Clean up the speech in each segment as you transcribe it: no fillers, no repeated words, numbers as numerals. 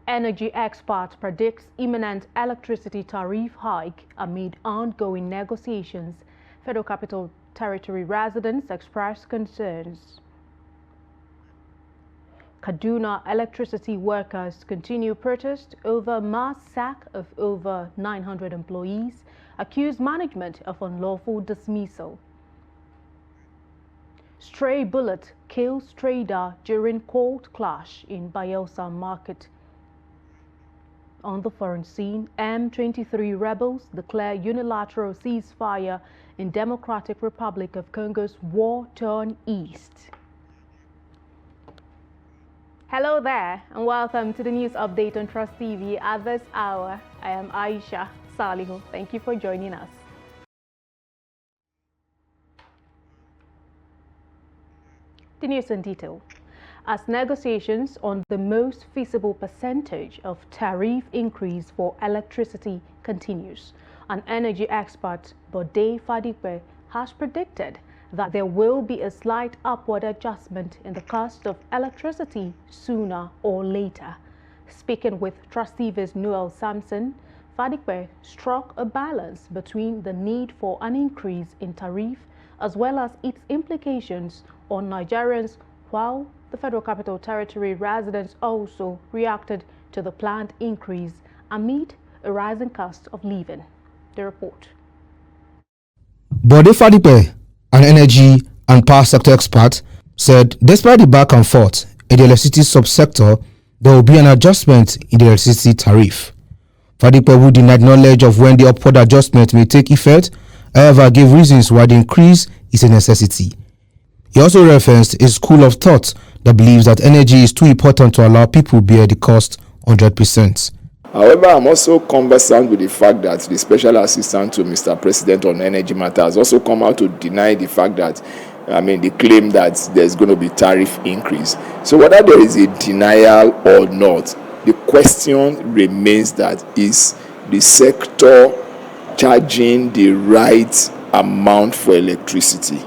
Energy expert predicts imminent electricity tariff hike amid ongoing negotiations. Federal Capital Territory residents express concerns. Kaduna electricity workers continue protest over mass sack of over 900 employees, accuse management of unlawful dismissal. Stray bullet kills trader during court clash in Bayelsa market. On the foreign scene, M23 rebels declare unilateral ceasefire in Democratic Republic of Congo's war-torn east. Hello there and welcome to the news update on Trust TV at this hour. I am Aisha Salihu. Thank you for joining us. The news in detail. As negotiations on the most feasible percentage of tariff increase for electricity continues, an energy expert, Bode Fadipe, has predicted that there will be a slight upward adjustment in the cost of electricity sooner or later. Speaking with Trust TV's Noel Sampson, Fadipe struck a balance between the need for an increase in tariff as well as its implications on Nigerians, while the Federal Capital Territory residents also reacted to the planned increase amid a rising cost of living. The report. Bode Fadipe, an energy and power sector expert, said despite the back and forth in the electricity subsector, there will be an adjustment in the electricity tariff. Fadipe, who denied knowledge of when the upward adjustment may take effect, however, gave reasons why the increase is a necessity. He also referenced a school of thought that believes that energy is too important to allow people bear the cost 100%. However, I'm also conversant with the fact that the special assistant to Mr. President on energy matters also come out to deny the fact that, the claim that there's going to be tariff increase. So whether there is a denial or not, the question remains that is the sector charging the right amount for electricity?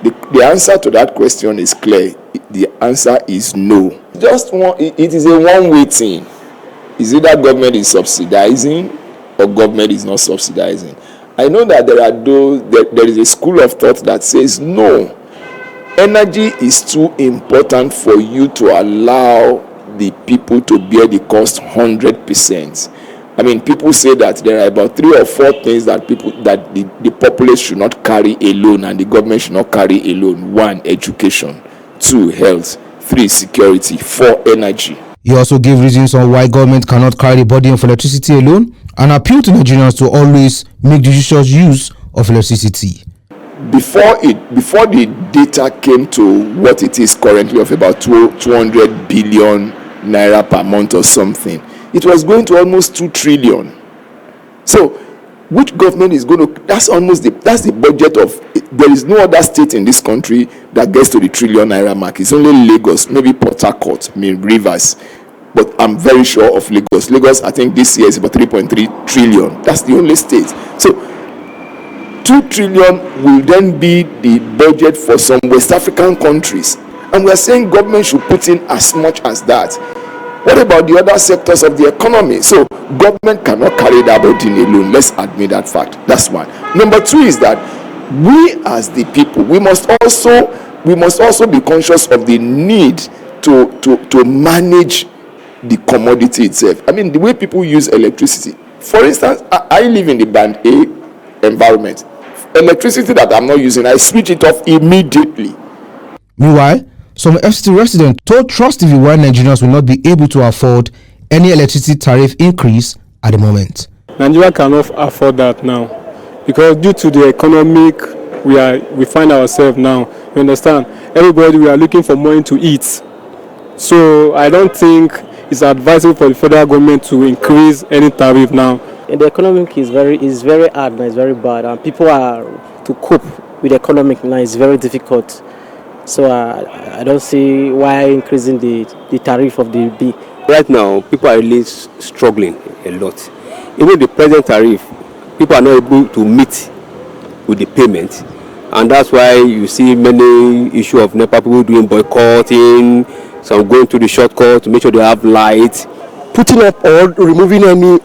The answer to that question is clear. The answer is no. It is a one-way thing. Is either government is subsidizing or government is not subsidizing. I know that there is a school of thought that says no. Energy is too important for you to allow the people to bear the cost 100%. People say that there are about 3 or 4 things that the populace should not carry alone and the government should not carry alone. 1, education. 2, health. 3, security. 4, energy. He also gave reasons on why government cannot carry the burden of electricity alone and appealed to Nigerians to always make judicious use of electricity. Before the data came to what it is currently of about 200 billion naira per month or something, it was going to almost 2 trillion. So, which government is going to? That's the budget of. There is no other state in this country that gets to the trillion naira mark. It's only Lagos, maybe Port Harcourt, Rivers. But I'm very sure of Lagos. Lagos, I think this year is about 3.3 trillion. That's the only state. So, 2 trillion will then be the budget for some West African countries, and we are saying government should put in as much as that. What about the other sectors of the economy? So government cannot carry that burden alone. Let's admit that fact. That's one. Number 2 is that we as the people, we must also be conscious of the need to manage the commodity itself. The way people use electricity. For instance, I live in the band A environment. Electricity that I'm not using, I switch it off immediately. Meanwhile, some FCT residents told Trust TV why Nigerians will not be able to afford any electricity tariff increase at the moment. Nigeria cannot afford that now because due to the economic we find ourselves now. You understand? Everybody, we are looking for money to eat. So I don't think it's advisable for the federal government to increase any tariff now. And the economic is very hard now, it's very bad, and people are to cope with the economic now is very difficult. So I don't see why increasing the tariff of the B. Right now, people are really struggling a lot. Even the present tariff, people are not able to meet with the payment. And that's why you see many issues of NEPA people doing boycotting, some going to the shortcut to make sure they have light. putting up or removing any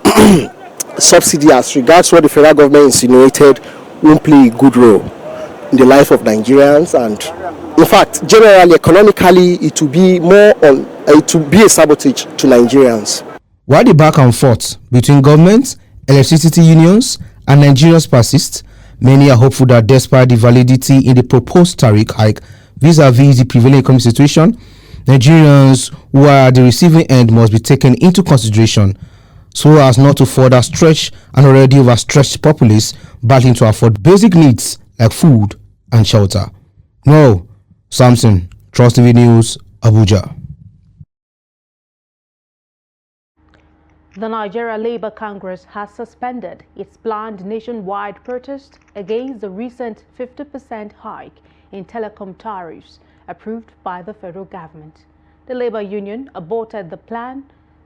subsidy as regards what the federal government insinuated won't play a good role in the life of Nigerians, and in fact, generally economically, it will be more on it will be a sabotage to Nigerians. While the back and forth between government, electricity unions, and Nigerians persists, many are hopeful that despite the validity in the proposed tariff hike vis-a-vis the prevailing economic situation, Nigerians who are at the receiving end must be taken into consideration so as not to further stretch an already overstretched populace battling to afford basic needs like food and shelter. No, Samson, Trust TV News, Abuja. The Nigeria Labour Congress has suspended its planned nationwide protest against the recent 50% hike in telecom tariffs approved by the federal government. The Labour Union aborted the planned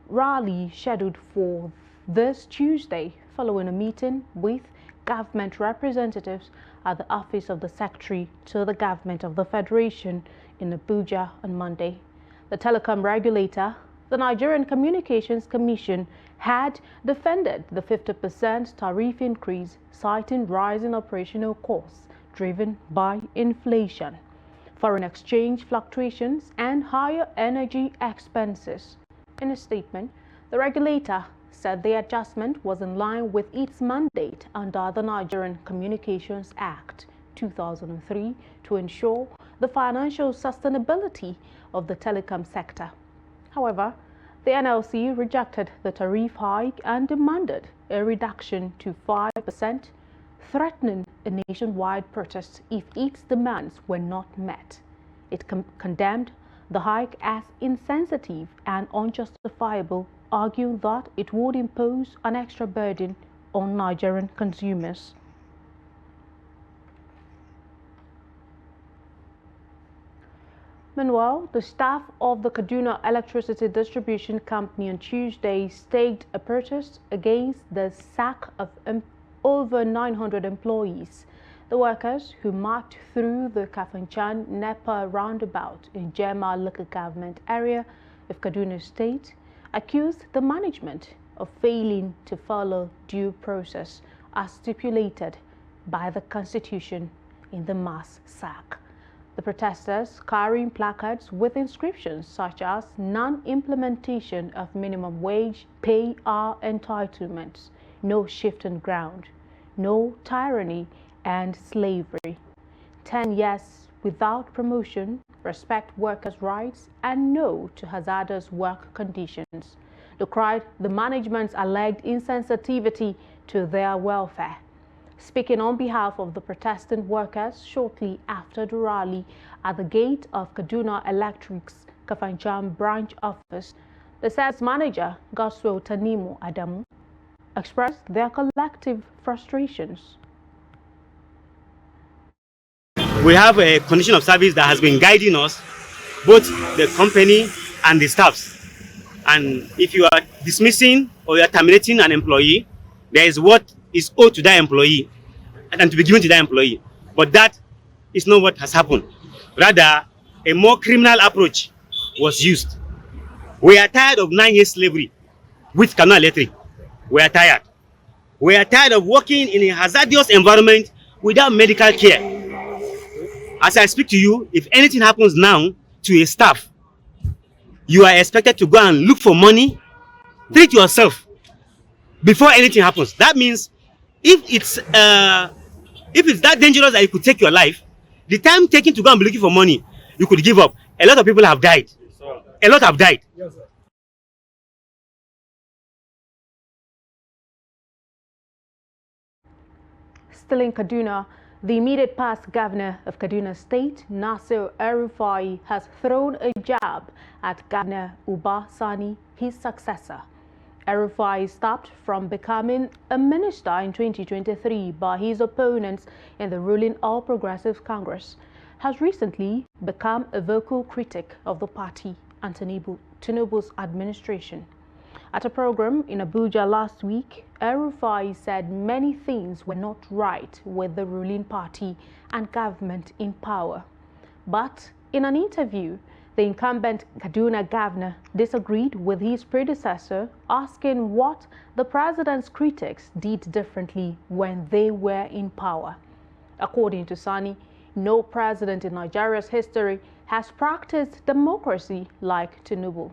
rally scheduled for this Tuesday following a meeting with government representatives at the office of the Secretary to the Government of the Federation in Abuja on Monday. The telecom regulator, the Nigerian Communications Commission, had defended the 50% tariff increase, citing rising operational costs driven by inflation, foreign exchange fluctuations, and higher energy expenses. In a statement, the regulator said the adjustment was in line with its mandate under the Nigerian Communications Act 2003 to ensure the financial sustainability of the telecom sector. However, the NLC rejected the tariff hike and demanded a reduction to 5%, threatening a nationwide protest if its demands were not met. It condemned the hike as insensitive and unjustifiable, arguing that it would impose an extra burden on Nigerian consumers. Meanwhile, the staff of the Kaduna Electricity Distribution Company on Tuesday staged a protest against the sack of over 900 employees. The workers, who marched through the Kafanchan NEPA roundabout in Jema local government area of Kaduna State, accused the management of failing to follow due process as stipulated by the Constitution in the mass sack. The protesters, carrying placards with inscriptions such as non-implementation of minimum wage, pay our entitlements, no shifting ground, no tyranny and slavery, 10 years without promotion, respect workers' rights, and no to hazardous work conditions, decried the management's alleged insensitivity to their welfare. Speaking on behalf of the protesting workers shortly after the rally at the gate of Kaduna Electric's Kafanchan branch office, the sales manager, Goswell Tanimu Adamu, expressed their collective frustrations. We have a condition of service that has been guiding us, both the company and the staffs. And if you are dismissing or you are terminating an employee, there is what is owed to that employee and to be given to that employee. But that is not what has happened. Rather, a more criminal approach was used. We are tired of 9 years slavery with Kaduna Electric. We are tired. We are tired of working in a hazardous environment without medical care. As I speak to you, if anything happens now to a staff, you are expected to go and look for money, treat yourself before anything happens. That means if it's that dangerous that you could take your life, the time taken to go and be looking for money, you could give up. A lot of people have died. A lot have died. Yes, sir. Still in Kaduna, the immediate past governor of Kaduna State, Nasir El-Rufai, has thrown a jab at Governor Uba Sani, his successor. El-Rufai stopped from becoming a minister in 2023 by his opponents in the ruling All Progressives Congress, has recently become a vocal critic of the party and Tinubu's administration. At a program in Abuja last week, El-Rufai said many things were not right with the ruling party and government in power. But in an interview, The incumbent Kaduna governor disagreed with his predecessor, asking what the president's critics did differently when they were in power. According to Sani, no president in Nigeria's history has practiced democracy like Tinubu.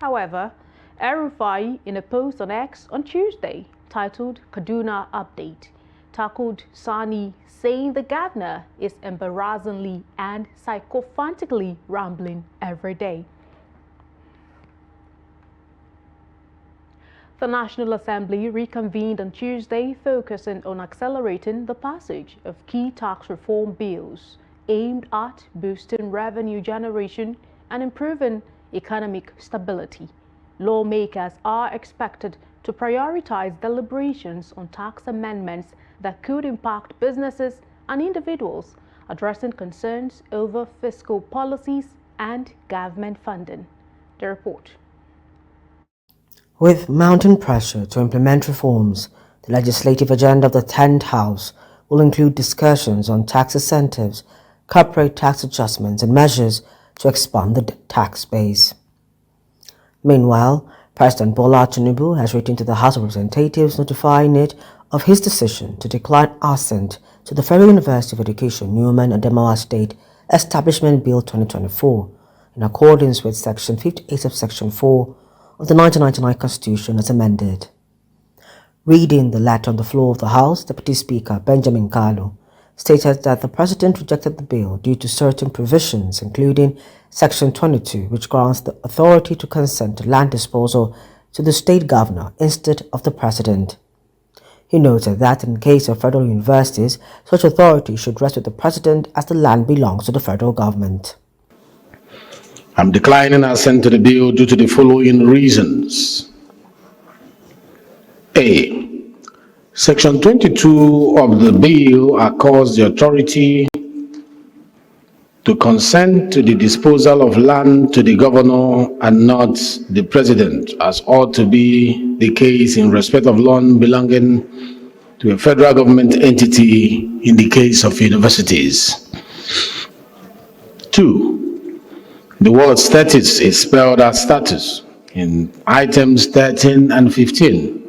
However, El-Rufai, in a post on X on Tuesday titled Kaduna Update, tackled Sani, saying the governor is embarrassingly and sycophantically rambling every day. The National Assembly reconvened on Tuesday, focusing on accelerating the passage of key tax reform bills aimed at boosting revenue generation and improving economic stability. Lawmakers are expected to prioritize deliberations on tax amendments that could impact businesses and individuals, addressing concerns over fiscal policies and government funding. The report. With mounting pressure to implement reforms, the legislative agenda of the 10th House will include discussions on tax incentives, corporate tax adjustments, and measures to expand the tax base. Meanwhile, President Bola Tinubu has written to the House of Representatives notifying it of his decision to decline assent to the Federal University of Education Newman Adamawa State Establishment Bill 2024 in accordance with Section 58 of Section 4 of the 1999 Constitution as amended. Reading the letter on the floor of the House, Deputy Speaker Benjamin Kalu stated that the President rejected the bill due to certain provisions, including Section 22, which grants the authority to consent to land disposal to the state governor instead of the President. He noted that in case of federal universities, such authority should rest with the President as the land belongs to the federal government. I'm declining assent to the bill due to the following reasons. A. Section 22 of the bill accords the authority to consent to the disposal of land to the governor and not the president, as ought to be the case in respect of land belonging to a federal government entity in the case of universities. 2. The word status is spelled as status in items 13 and 15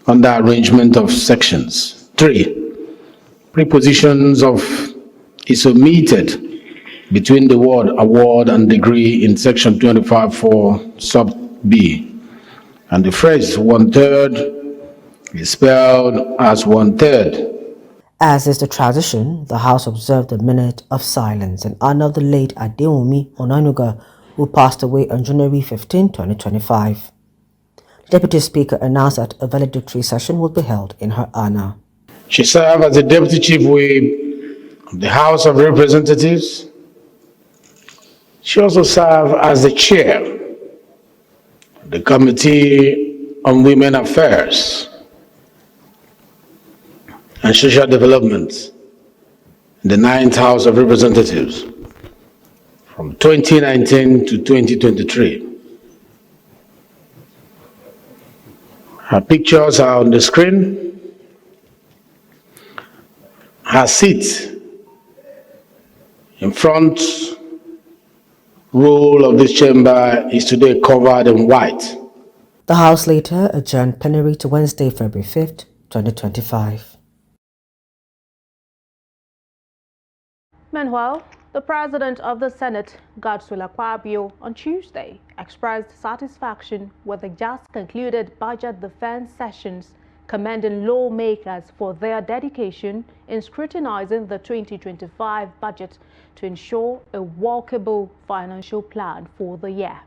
under arrangement of sections. 3. Prepositions of is omitted between the word award and degree in section 25(4) sub B, and the phrase 1/3 is spelled as 1/3. As is the tradition, the House observed a minute of silence in honor of the late Adewumi Onanuga, who passed away on January 15, 2025. The Deputy Speaker announced that a valedictory session will be held in her honor. She served as the Deputy Chief Whip of the House of Representatives. She also served as the Chair of the Committee on Women Affairs and Social Development in the 9th House of Representatives from 2019 to 2023. Her pictures are on the screen. Her seat in front row of this chamber is today covered in white. The House later adjourned plenary to Wednesday, February 5th, 2025. Meanwhile, the President of the Senate, Godswill Akpabio, on Tuesday expressed satisfaction with the just concluded budget defense sessions, commending lawmakers for their dedication in scrutinizing the 2025 budget to ensure a workable financial plan for the year.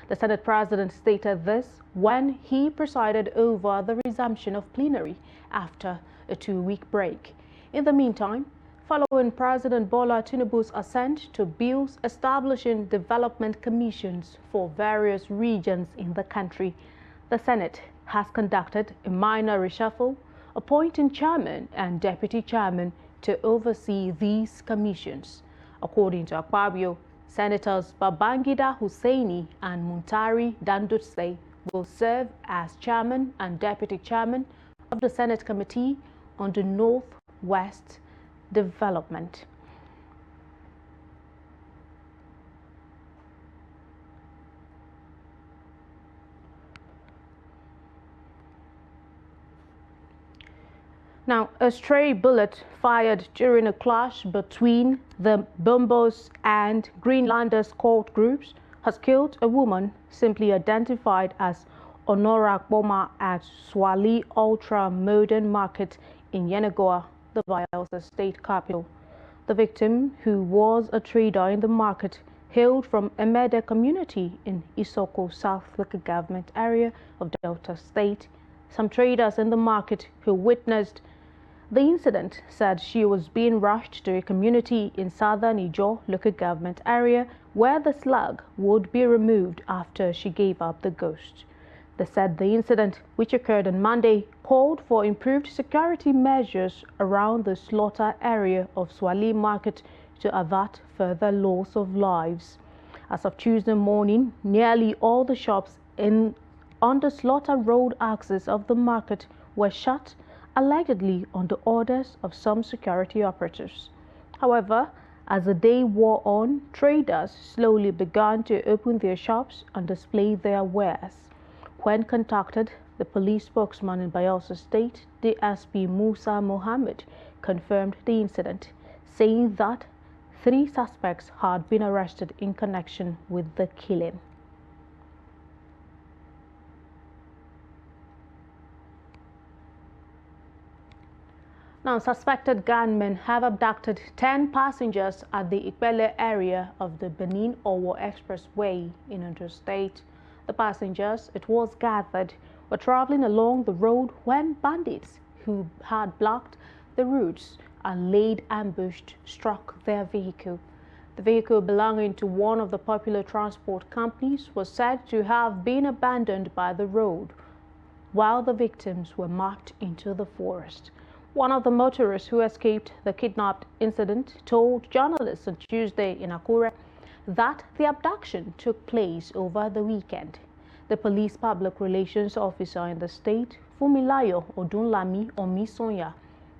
The Senate President stated this when he presided over the resumption of plenary after a 2-week break. In the meantime, following President Bola Tinubu's assent to bills establishing development commissions for various regions in the country, the Senate has conducted a minor reshuffle, appointing chairman and deputy chairman to oversee these commissions. According to Akpabio, Senators Babangida Hussaini and Muntari Dandutse will serve as chairman and deputy chairman of the Senate Committee on the Northwest Development. Now, a stray bullet fired during a clash between the Bombos and Greenlanders cult groups has killed a woman simply identified as Honora Boma at Swali Ultra Modern Market in Yenagoa, the Bayelsa state capital. The victim, who was a trader in the market, hailed from Emede community in Isoko South Local Government area of Delta State. Some traders in the market who witnessed the incident said she was being rushed to a community in southern Ijo local government area where the slug would be removed after she gave up the ghost. They said the incident, which occurred on Monday, called for improved security measures around the slaughter area of Swali Market to avert further loss of lives. As of Tuesday morning, nearly all the shops on the slaughter road axis of the market were shut, allegedly on the orders of some security operatives. However, as the day wore on, traders slowly began to open their shops and display their wares. When contacted, the police spokesman in Bayelsa State, DSP Musa Mohammed, confirmed the incident, saying that 3 suspects had been arrested in connection with the killing. Now, suspected gunmen have abducted 10 passengers at the Ipele area of the Benin-Owo Expressway in Ondo State. The passengers, it was gathered, were traveling along the road when bandits who had blocked the routes and laid ambush struck their vehicle. The vehicle, belonging to one of the popular transport companies, was said to have been abandoned by the road while the victims were marched into the forest. One of the motorists who escaped the kidnapped incident told journalists on Tuesday in Akure that the abduction took place over the weekend. The police public relations officer in the state, Fumilayo Odunlami Omisonya,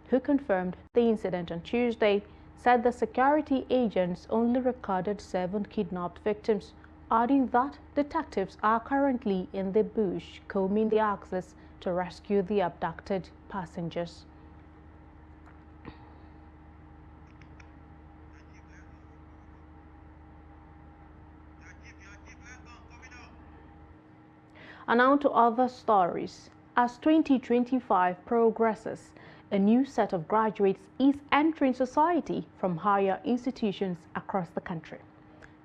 who confirmed the incident on Tuesday, said the security agents only recorded 7 kidnapped victims, adding that detectives are currently in the bush combing the axis to rescue the abducted passengers. And now to other stories. As 2025 progresses, a new set of graduates is entering society from higher institutions across the country.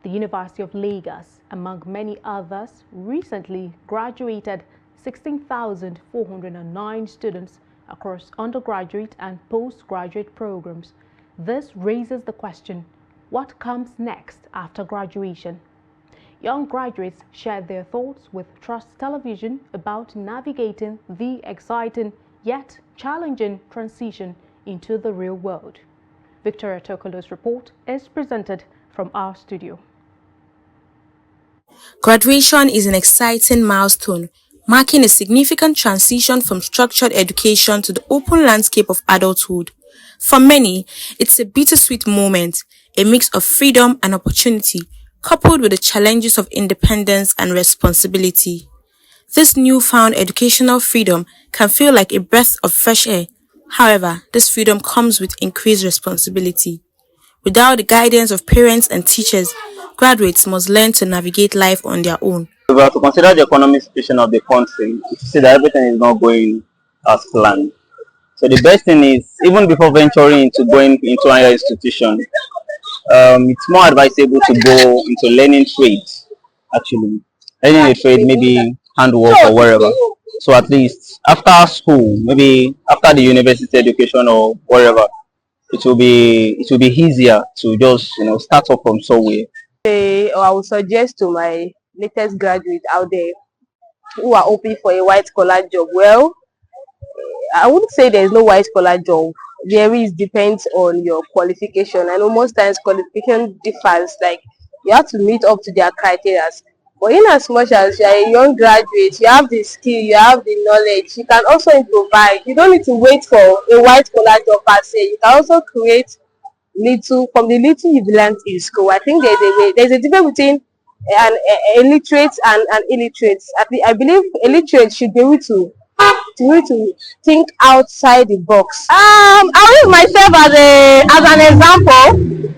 The University of Lagos, among many others, recently graduated 16,409 students across undergraduate and postgraduate programs. This raises the question, what comes next after graduation? Young graduates shared their thoughts with Trust Television about navigating the exciting yet challenging transition into the real world. Victoria Tokolo's report is presented from our studio. Graduation is an exciting milestone, marking a significant transition from structured education to the open landscape of adulthood. For many, it's a bittersweet moment, a mix of freedom and opportunity, coupled with the challenges of independence and responsibility. This newfound educational freedom can feel like a breath of fresh air. However, this freedom comes with increased responsibility. Without the guidance of parents and teachers, graduates must learn to navigate life on their own. If we have to consider the economic situation of the country, you see that everything is not going as planned. So the best thing is, even before venturing into going into higher institution, it's more advisable to go into learning trades, actually. Learning a trade, maybe handwork or wherever. So at least after school, maybe after the university education or wherever, it will be easier to just start up from somewhere. I would suggest to my latest graduate out there who are hoping for a white collar job. Well, I wouldn't say there's no white collar job. There is, depends on your qualification. I know most times qualification differs, like you have to meet up to their criteria. But in as much as you are a young graduate, you have the skill, you have the knowledge, you can also improvise. You don't need to wait for a white collar job per se. You can also create little from the little you've learned in school. I think there's a difference between an illiterate and an illiterate. I believe illiterate should be able to We need to think outside the box. I'll use myself as an example.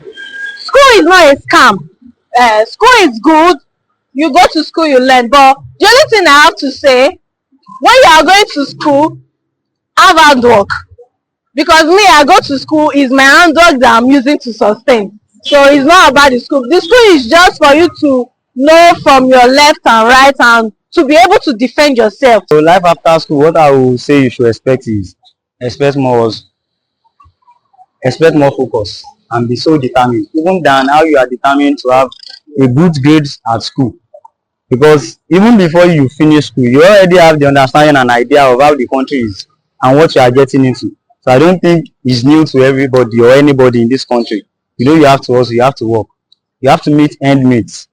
School is not a scam. School is good. You go to school, you learn. But the only thing I have to say, when you are going to school, have hard work. Because me, I go to school, is my handwork that I'm using to sustain. So it's not about the school. The school is just for you to know from your left and right and to be able to defend yourself. So life after school, what I will say you should expect is expect more focus and be so determined, even than how you are determined to have a good grades at school. Because even before you finish school, you already have the understanding and idea of how the country is and what you are getting into. So I don't think it's new to everybody or anybody in this country. You have to also, you have to work. You have to meet end mates.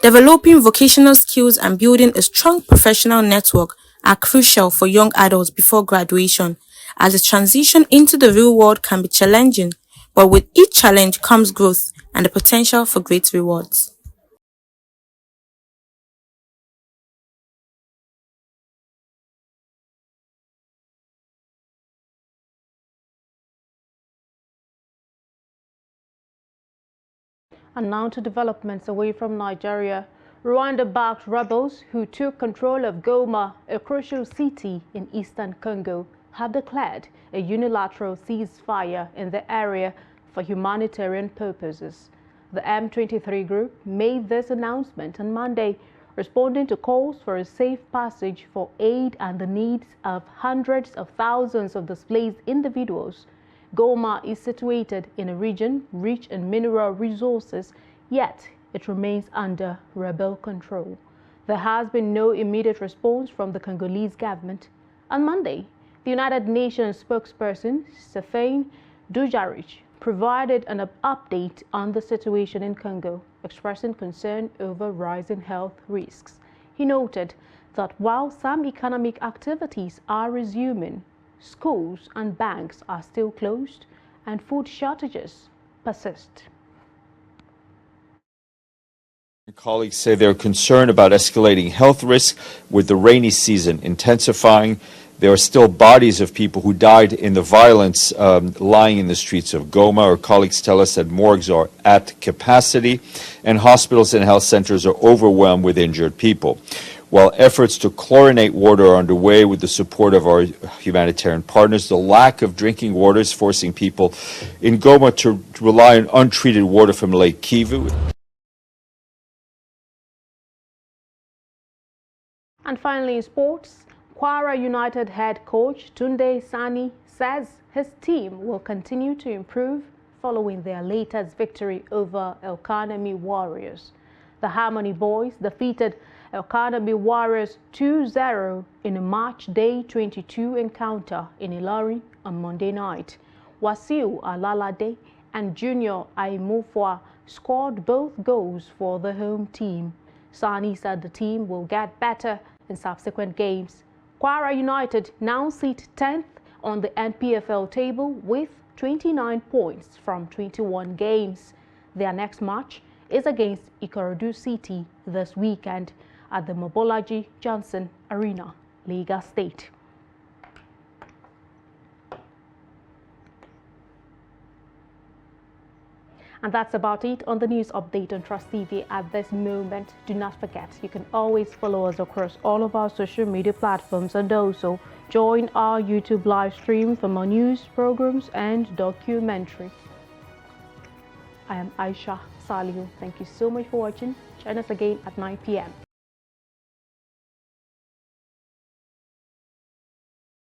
Developing vocational skills and building a strong professional network are crucial for young adults before graduation, as the transition into the real world can be challenging, but with each challenge comes growth and the potential for great rewards. And now to developments away from Nigeria. Rwanda-backed rebels who took control of Goma, a crucial city in eastern Congo, have declared a unilateral ceasefire in the area for humanitarian purposes. The M23 group made this announcement on Monday, responding to calls for a safe passage for aid and the needs of hundreds of thousands of displaced individuals. Goma is situated in a region rich in mineral resources, yet it remains under rebel control. There has been no immediate response from the Congolese government. On Monday, the United Nations spokesperson, Stéphane Dujarric, provided an update on the situation in Congo, expressing concern over rising health risks. He noted that while some economic activities are resuming, schools and banks are still closed and food shortages persist. Colleagues say they're concerned about escalating health risks with the rainy season intensifying. There are still bodies of people who died in the violence lying in the streets of Goma. Our colleagues tell us that morgues are at capacity and hospitals and health centers are overwhelmed with injured people. While efforts to chlorinate water are underway with the support of our humanitarian partners, the lack of drinking water is forcing people in Goma to rely on untreated water from Lake Kivu. And finally, in sports, Kwara United head coach Tunde Sani says his team will continue to improve following their latest victory over El-Kanemi Warriors. The Harmony Boys defeated El-Kanemi Warriors 2-0 in a match day 22 encounter in Ilori on Monday night. Wasiu Alalade and Junior Aimufwa scored both goals for the home team. Sani said the team will get better in subsequent games. Kwara United now sit 10th on the NPFL table with 29 points from 21 games. Their next match is against Ikorodu City this weekend at the Mobolaji Johnson Arena, Lagos State. And that's about it on the news update on Trust TV at this moment. Do not forget, you can always follow us across all of our social media platforms and also join our YouTube live stream for more news, programs and documentary. I am Aisha Salihu. Thank you so much for watching. Join us again at 9 p.m.